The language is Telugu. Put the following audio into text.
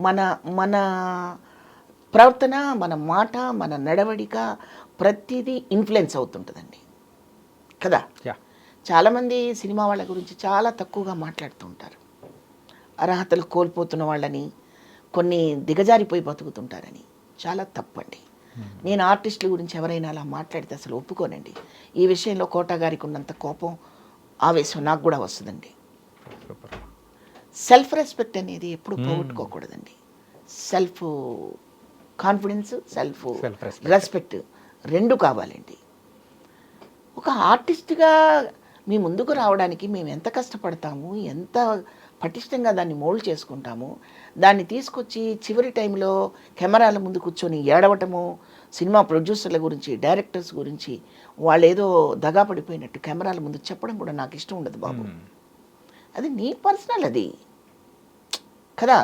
మన మన ప్రవర్తన, మన మాట, మన నడవడిక ప్రతిదీ ఇన్ఫ్లుయెన్స్ అవుతుంటుందండి కదా. చాలామంది సినిమా వాళ్ళ గురించి చాలా తక్కువగా మాట్లాడుతూ ఉంటారు. అర్హతలు కోల్పోతున్న వాళ్ళని, కొన్ని దిగజారిపోయి బతుకుతుంటారని. చాలా తప్పండి. నేను ఆర్టిస్టుల గురించి ఎవరైనా అలా మాట్లాడితే అసలు ఒప్పుకోనండి. ఈ విషయంలో కోట గారికి ఉన్నంత కోపం, ఆవేశం నాకు కూడా వస్తుందండి. సెల్ఫ్ రెస్పెక్ట్ అనేది ఎప్పుడు పోగొట్టుకోకూడదండి. సెల్ఫ్ కాన్ఫిడెన్స్, సెల్ఫ్ రెస్పెక్ట్ రెండు కావాలండి. ఒక ఆర్టిస్ట్గా మీ ముందుకు రావడానికి మేము ఎంత కష్టపడతాము, ఎంత పటిష్టంగా దాన్ని మోల్డ్ చేసుకుంటాము, దాన్ని తీసుకొచ్చి చివరి టైంలో కెమెరాల ముందు కూర్చొని ఏడవటము, సినిమా ప్రొడ్యూసర్ల గురించి, డైరెక్టర్స్ గురించి వాళ్ళు ఏదో దగా పడిపోయినట్టు కెమెరాల ముందు చెప్పడం కూడా నాకు ఇష్టం ఉండదు బాబు. అది నీ పర్సనల్, అది కదా.